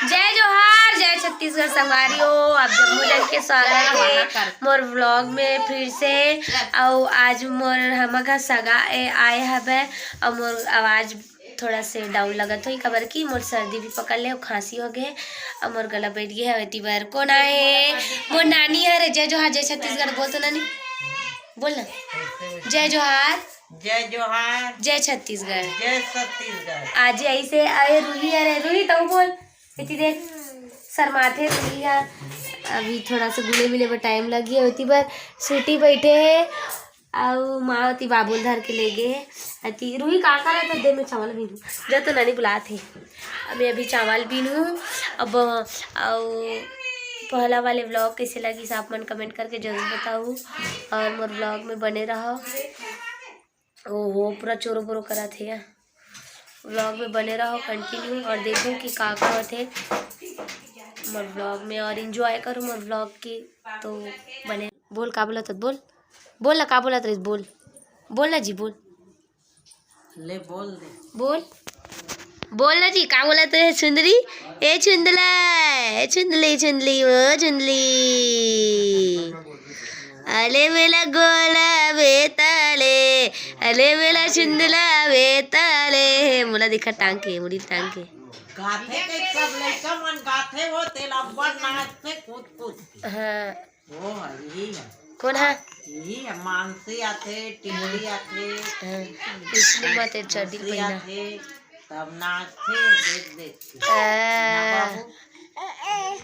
जय जोहार, जय छत्तीसगढ़ संगवारियो। आप जम्मू जन के स्वागत है मोर व्लॉग में फिर से। और आज मोर हमका सगा आए हवे और मोर आवाज थोड़ा से डाउन लगत हुई खबर की मोर सर्दी भी पकड़ ले और खांसी हो गए और मोर गला बैठ गया है। बार कौन आए? मोर नानी है रे। जय जोहार, जय छत्तीसगढ़ बोल तो नानी, बोल ना। जय जोहार, जय जोहार, जय छत्तीसगढ़, जय छत्तीसगढ़। आज ऐसे आए रूही है रूही तो बोल इतनी देख शर्माते रूही है। अभी थोड़ा सा गुले मिले में टाइम लगी है होती पर सूटी बैठे है और माँ होती बाबुल धर के ले गए अति रूही का कर रहा था। दे में चावल बीनू जब तो नानी बुला थे मैं अभी चावल बीनू अब। और पहला वाले व्लॉग कैसे लगी आप मन कमेंट करके जरूर बताओ और मोर व्लॉग में बने रहो। ओहो पूरा चोरो बोरो करा थे। व्लॉग में बने रहो कंटिन्यू और देखो कि का होते मोर व्लॉग में और एंजॉय करो मोर व्लॉग की। तो बने बोल का बोला तो बोल बोल ना का बोला तो बोल बोल ना जी बोल ले बोल दे बोल बोल ना जी का बोला तो है चुंदरी ए चुंदला ए चुंदली चुंदली ओ चुंदली अले मेला गोला बेताले अले मेला चुंदला बेताले मुला दिखा टांग के मुड़ी टांग के गाथे के सब लड़का मन गाथे हो तेल अब्बड़ नाचते कूद कूद। हाँ वो यही है, कौन है? यही है। मानसी आथे, टिंगली आथे, इसलिए मत चड्डी दूसरी पहना। आथे, सब नाचते देख देख के। ना बाबू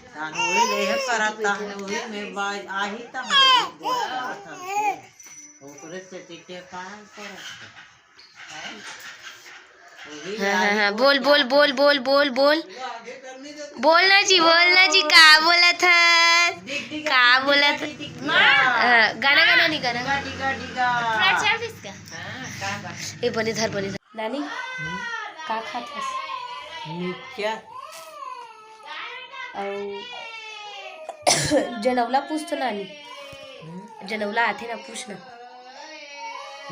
तान वही ले करता है वही में बाज आही ता हम बोलता था ओकरे से टिटे पान पर हाँ बोल बोल बोल बोल बोल बोल बोलना जी का बोला था का बोला था। गाना गाना नहीं गाना ये बने धर नानी का खाता नीचा और जनौला पूछ तो नानी जनौला आथे ना पूछना।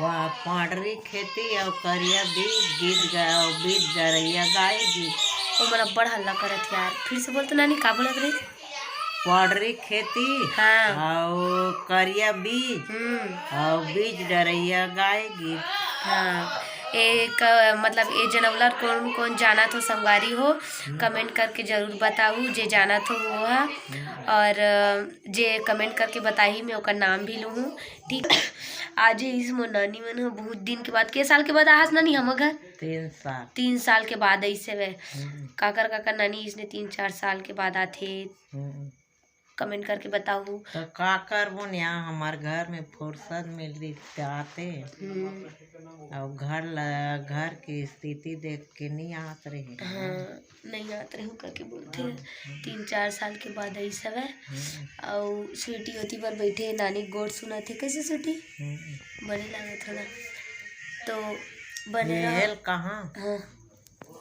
वहाँ पांडरी खेती और करिया बीज गीत गाओ बीज जरैया गाय गीत। वो मेरा बड़ा हल्ला करत यार फिर से बोल तो नानी का बोलत रही? पांडरी खेती हाँ और करिया बीज और बीज डरैया गाय गीत। हाँ एक मतलब ये जनवला कौन कौन जाना तो संगवारी हो कमेंट करके जरूर बताऊ जे जाना तो वो है और जे कमेंट करके बताही मैं ओकर नाम भी लूँ ठीक। आज इस मोर नानी मन हो बहुत दिन के बाद के साल के बाद आज नानी हम घर 3 साल के बाद ऐसे वे काकर काकर नानी इसने 3-4 साल के बाद आते कमेंट करके बताओ। तो का करबो यहाँ हमार घर में फुर्सत मिल रही आते और घर की स्थिति देख के नहीं आते रहे। हाँ नहीं आते रहूँ करके बोलते 3-4 साल के बाद ऐसा है। और स्वीटी होती पर बैठे नानी गोड़ सुना थे कैसे स्वीटी बने लगा थोड़ा तो बने हेल कहाँ हाँ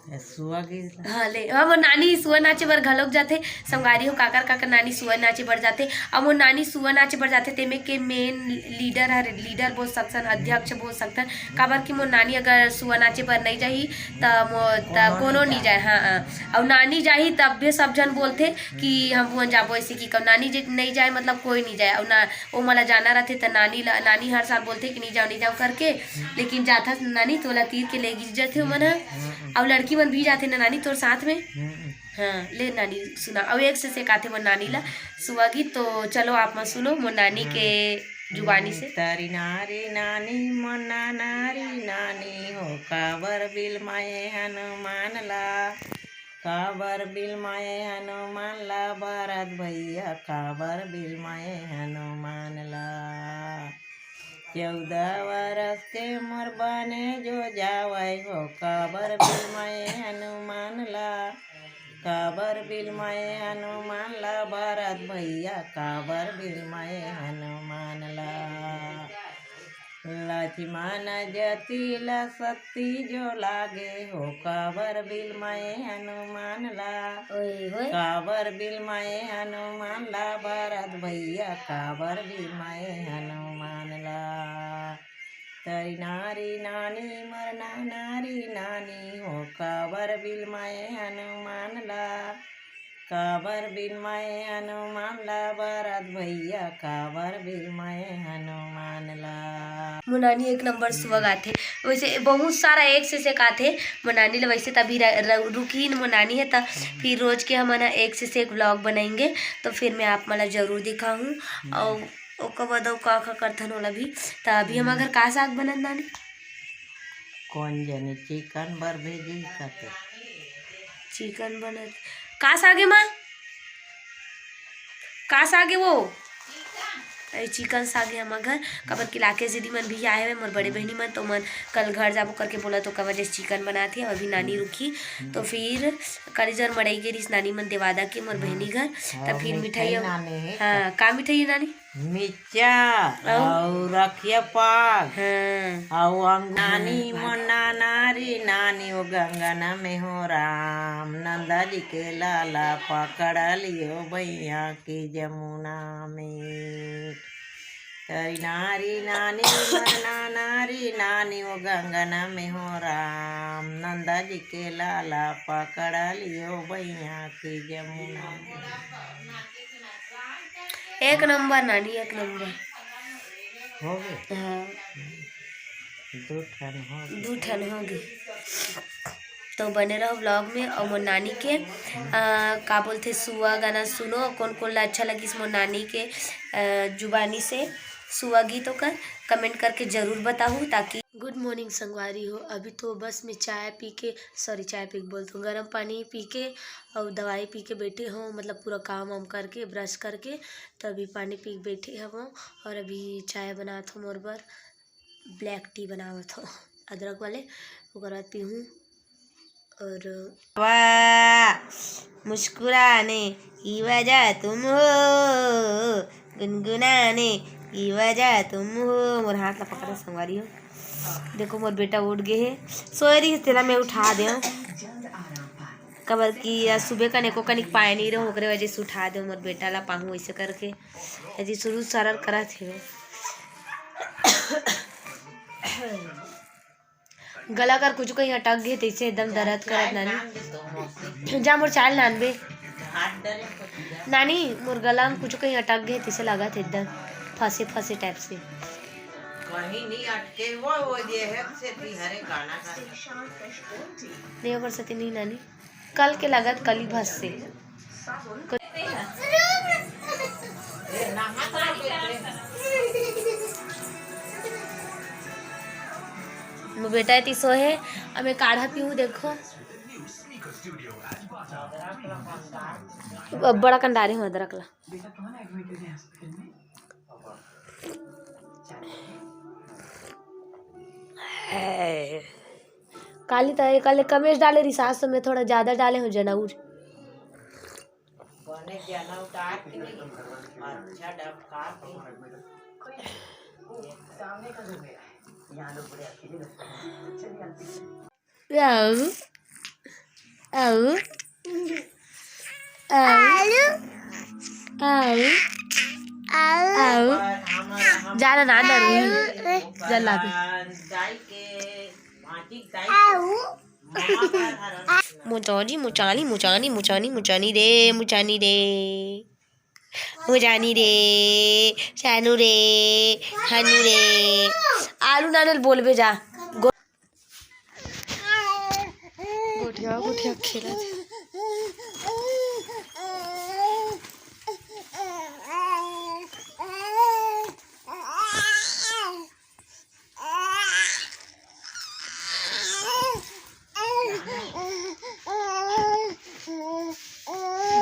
सुआ हाँ ले हाँ वो नानी सुआ नाचे बर घलोक जाते संगारी हो काकर काकर नानी सुआ नाचे बढ़ जाते अब वो नानी सुआ नाचे बढ़ जाते तेमे के मेन लीडर है लीडर बोल सकते अध्यक्ष बोल सकते काबर कि मोर नानी अगर सुआ नाचे पर नहीं जाही तब कोनो नहीं जाए। हाँ और नानी जाही तब भी सब जन बोलते कि हम वो जाबो ऐसे कि कब नानी नहीं जाए मतलब कोई नहीं जाए और ना वो मला जाना रहते तो नानी हर साल बोलते कि नहीं जाओ करके लेकिन जाता नानी तोला तीर के ले गिर जाते मन और लड़की मन भी जाते ना नानी तोर साथ में। हाँ ले नानी सुना और एक से काथे मोर नानी ला सुआ गीत तो चलो आप मत सुनो मोर नानी के जुबानी से। तारी नारी नानी मना नारी नानी हो काबर बिल माए हनुमान ला काबर बिल माए हनुमान ला भरत भैया काबर बिल माए हनुमान ला 14 वर्ष के मोर बने जो जावै हो काबर बिल माए हनुमान ला काबर बिल माए हनुमान ला भरत भैया काबर बिल माए हनुमान ला लक्ष्मण जति ला शक्ति जो लागे हो काबर बिल माए हनुमान ला काबर बिल माए हनुमान ला भरत भैया काबर बिल माए हनुमान ला तरी नारी नानी मरना नारी नानी हो काबर बिल माए हनुमान ला काबर बिल मैं हनुमान ला भरत भैया काबर बिल मैं हनुमान ला। मुनानी एक नंबर सुबह गाते वैसे बहुत सारा एक से गाते मुनानी ला वैसे तभी रुकी मुनानी है तब फिर रोज के हम ना एक से एक व्लॉग बनाएंगे तो फिर मैं आप मला जरूर दिखाऊँ और ओकर बाद का करथन होला भी तो अभी हम अगर का साग बनत नानी कौन जाने चिकन बर भेजी कते चिकन बनत का सागे माँ का सागे वो चिकन सागे हम घर कबर के लाके दीदी मन भी आए हुए मोर बड़े बहनी मन तो मन कल घर जाबो करके बोला तो कबर जैसे चिकन बनाते अभी नानी रुकी तो फिर कल जर मड़ई गे रिस नानी मन देवादा के मोर बहनी घर तब फिर मिठाई हाँ का मिठाई है नानी मिर्चा और रखिया पाग हाँ और नानी मोना नारी नानी वो गंगना में हो राम नंदा जी के लाला पकड़ लियो भैया की जमुना में तरी नारी नानी मोना नारी नानी वो गंगना में हो राम नंदा जी के लाला पकड़ लियो भैया की जमुना में। एक नंबर नानी एक नंबर हो गए हाँ दो ठन हो गए तो बने रहो ब्लॉग में और मोर नानी के का बोलते सुआ गाना सुनो कौन कौन ला अच्छा लगी मोर नानी के जुबानी से सुआ गीतों का कमेंट करके ज़रूर बताऊँ ताकि गुड मॉर्निंग संगवारी हो। अभी तो बस में चाय पी के चाय पी के बोलते हूँ गर्म पानी पी के और दवाई पी के बैठे हों मतलब पूरा काम वाम करके ब्रश करके तभी पानी पी के बैठे हूँ और अभी चाय बनात हूँ मोर बर ब्लैक टी बनावत हूँ अदरक वाले ओकर बाद पीहूँ और वाह मुस्कुराने की वजह तुम हो गुनगुनाने की वजह तुम हो। मोर हाथ ला पकड़ा संगवारी हो देखो मोर बेटा उठ गए है सोए रही तेरा मैं उठा दे कबर की सुबह का neko कनिक पाए नहीं रहो ओकरे वजह से उठा दे मोर बेटा ला पाहू ऐसे करके यदि शुरू सरल करा थे गला कर कुछ कहीं अटक गए तैसे एकदम दर्द करत नानी जा मोर चाल नानबे नानी मोर गला में कुछ कहीं अटक गए तैसे लगा थे एकदम फंसे फंसे टाइप से कहीं नहीं अटके वो ये है से हरे गाना नहीं कर सकती नहीं नानी कल के लगत कल ही भस से बेटा इतनी सो है अब मैं काढ़ा पीऊँ देखो अब बड़ा कंडारे हूँ अदरक ला काली तो काले कमेश डाले रही सास में थोड़ा ज्यादा डाले हो जनाउर ज्यादा ना जला मुचानी मुचानी मुचानी मुचानी मुचानी रे मुचानी रे मुजानी रे शानू रे हनू रे आलू नानल बोलबे जा गोठिया गोठिया खेला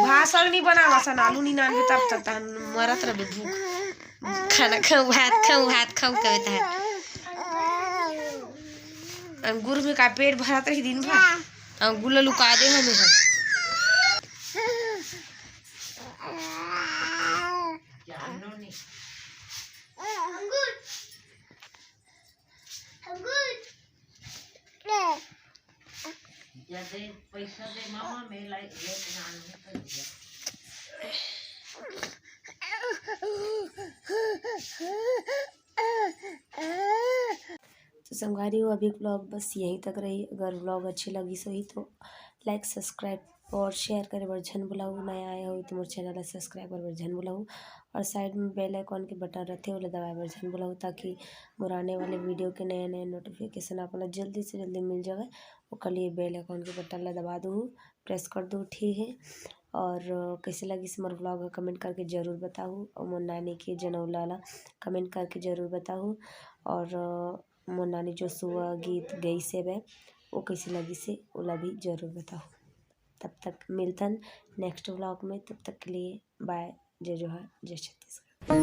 भाषण नहीं बना सन आलू नहीं नान तब तक मरत रहे भूख खाना खाऊं हाथ खाऊं कहता है अंगूर में का पेट भरत रही दिन भर अंगूर लुका दे हमें पैसा दे मामा में लाई तो संगवारी हो अभी व्लॉग बस यहीं तक रही। अगर व्लॉग अच्छी लगी सही तो लाइक सब्सक्राइब और शेयर करे बर झन भुलाऊ, नया आया हो तो मोर चैनल ला सब्सक्राइब करे बर झन भुलाऊ, और साइड में बेल आइकॉन के बटन रहते ओला दबाए बर झन भुलाऊ, ताकि मोर आने वाले वीडियो के नए नए नोटिफिकेशन आपला जल्दी से जल्दी मिल जाए। ओकर लिए बेल आइकॉन के बटन ला दबा दो, प्रेस कर दो, ठीक है। और कैसे लगी मोर व्लॉग कमेंट करके ज़रूर बताओ, और मोर नानी के जनौला ला कमेंट करके ज़रूर बताओ, और मोर नानी जो सुबह गीत गई से वे वो कैसे लगी से ओला भी ज़रूर बताओ। तब तक मिलतन नेक्स्ट व्लॉग में, तब तक के लिए बाय। जय जोहार, जय छत्तीसगढ़।